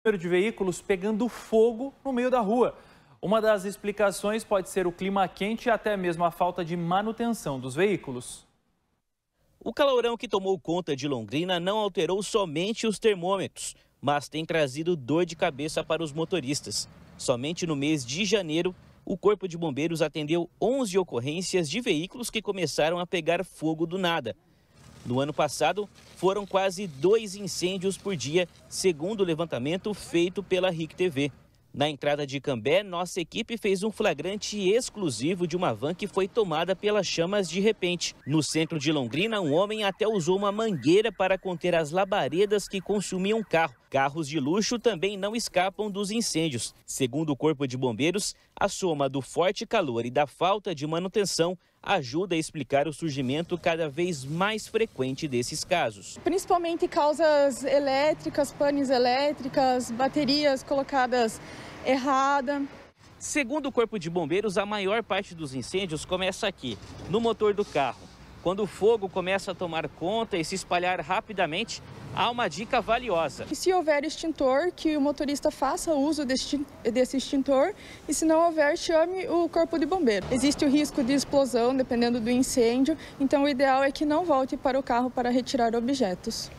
Número de veículos pegando fogo no meio da rua. Uma das explicações pode ser o clima quente e até mesmo a falta de manutenção dos veículos. O calorão que tomou conta de Londrina não alterou somente os termômetros, mas tem trazido dor de cabeça para os motoristas. Somente no mês de janeiro, o Corpo de Bombeiros atendeu 11 ocorrências de veículos que começaram a pegar fogo do nada. No ano passado, foram quase 2 incêndios por dia, segundo o levantamento feito pela RIC TV. Na entrada de Cambé, nossa equipe fez um flagrante exclusivo de uma van que foi tomada pelas chamas de repente. No centro de Londrina, um homem até usou uma mangueira para conter as labaredas que consumiam o carro. Carros de luxo também não escapam dos incêndios. Segundo o Corpo de Bombeiros, a soma do forte calor e da falta de manutenção ajuda a explicar o surgimento cada vez mais frequente desses casos. Principalmente causas elétricas, panes elétricas, baterias colocadas errada. Segundo o Corpo de Bombeiros, a maior parte dos incêndios começa aqui, no motor do carro. Quando o fogo começa a tomar conta e se espalhar rapidamente, há uma dica valiosa. E se houver extintor, que o motorista faça uso desse extintor, e se não houver, chame o Corpo de Bombeiro. Existe o risco de explosão, dependendo do incêndio, então o ideal é que não volte para o carro para retirar objetos.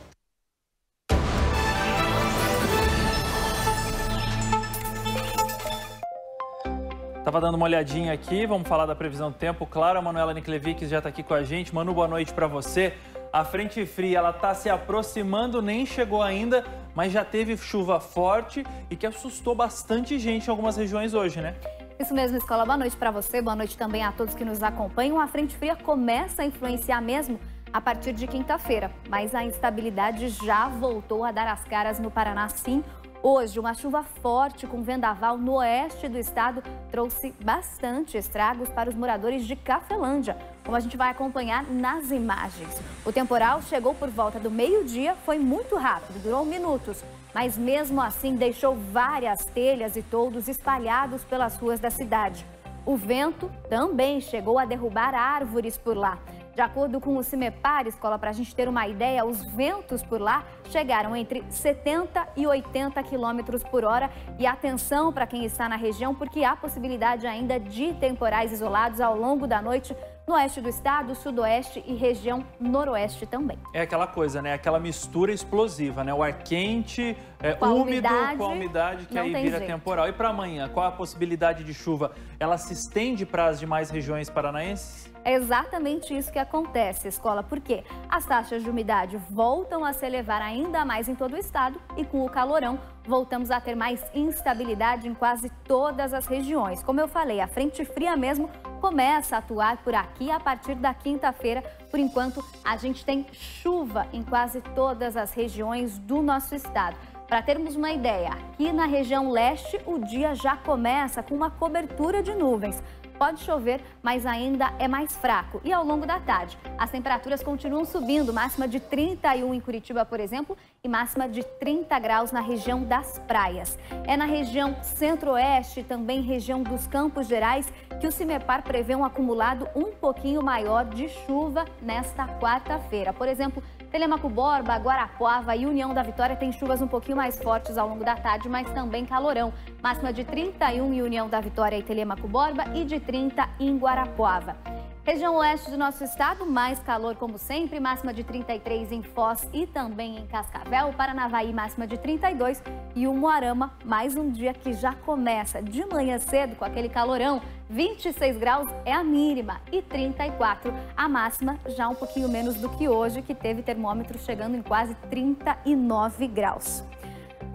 Tava dando uma olhadinha aqui, vamos falar da previsão do tempo. Claro, a Manuela Niklevic já está aqui com a gente. Manu, boa noite para você. A frente fria, ela está se aproximando, nem chegou ainda, mas já teve chuva forte e que assustou bastante gente em algumas regiões hoje, né? Isso mesmo, Escola. Boa noite para você, boa noite também a todos que nos acompanham. A frente fria começa a influenciar mesmo a partir de quinta-feira, mas a instabilidade já voltou a dar as caras no Paraná, sim. Hoje, uma chuva forte com vendaval no oeste do estado trouxe bastante estragos para os moradores de Cafelândia, como a gente vai acompanhar nas imagens. O temporal chegou por volta do meio-dia, foi muito rápido, durou minutos, mas mesmo assim deixou várias telhas e toldos espalhados pelas ruas da cidade. O vento também chegou a derrubar árvores por lá. De acordo com o CIMEPAR, Escola, para a gente ter uma ideia, os ventos por lá chegaram entre 70 e 80 quilômetros por hora. E atenção para quem está na região, porque há possibilidade ainda de temporais isolados ao longo da noite no oeste do estado, sudoeste e região noroeste também. É aquela coisa, né? Aquela mistura explosiva, né? O ar quente, úmido com a umidade, que aí vira temporal. E para amanhã, qual a possibilidade de chuva? Ela se estende para as demais regiões paranaenses? É exatamente isso que acontece, Escola, porque as taxas de umidade voltam a se elevar ainda mais em todo o estado e com o calorão voltamos a ter mais instabilidade em quase todas as regiões. Como eu falei, a frente fria mesmo começa a atuar por aqui a partir da quinta-feira. Por enquanto, a gente tem chuva em quase todas as regiões do nosso estado. Para termos uma ideia, aqui na região leste, o dia já começa com uma cobertura de nuvens. Pode chover, mas ainda é mais fraco. E ao longo da tarde, as temperaturas continuam subindo, máxima de 31 em Curitiba, por exemplo, e máxima de 30 graus na região das praias. É na região centro-oeste, também região dos Campos Gerais, que o CIMEPAR prevê um acumulado um pouquinho maior de chuva nesta quarta-feira. Por exemplo, Telêmaco Borba, Guarapuava e União da Vitória têm chuvas um pouquinho mais fortes ao longo da tarde, mas também calorão. Máxima de 31 em União da Vitória e Telêmaco Borba e de 30 em Guarapuava. Região oeste do nosso estado, mais calor como sempre, máxima de 33 em Foz e também em Cascavel. Paranavaí, máxima de 32 e o Umuarama, mais um dia que já começa de manhã cedo com aquele calorão. 26 graus é a mínima e 34 a máxima, já um pouquinho menos do que hoje, que teve termômetro chegando em quase 39 graus.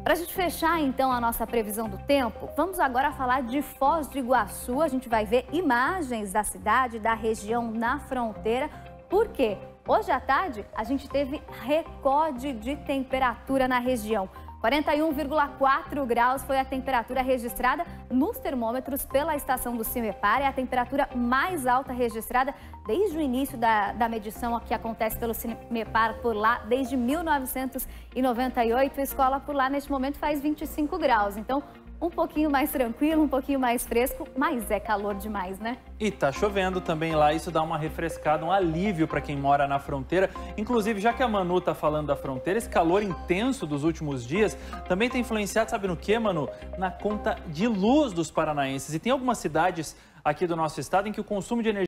Para a gente fechar, então, a nossa previsão do tempo, vamos agora falar de Foz do Iguaçu. A gente vai ver imagens da cidade, da região na fronteira. Por quê? Hoje à tarde, a gente teve recorde de temperatura na região. 41,4 graus foi a temperatura registrada nos termômetros pela estação do CIMEPAR. É a temperatura mais alta registrada desde o início da medição que acontece pelo CIMEPAR por lá, desde 1998. A escola por lá, neste momento, faz 25 graus. Então, um pouquinho mais tranquilo, um pouquinho mais fresco, mas é calor demais, né? E tá chovendo também lá, isso dá uma refrescada, um alívio para quem mora na fronteira. Inclusive, já que a Manu tá falando da fronteira, esse calor intenso dos últimos dias também tem influenciado, sabe no quê, Manu? Na conta de luz dos paranaenses. E tem algumas cidades aqui do nosso estado em que o consumo de energia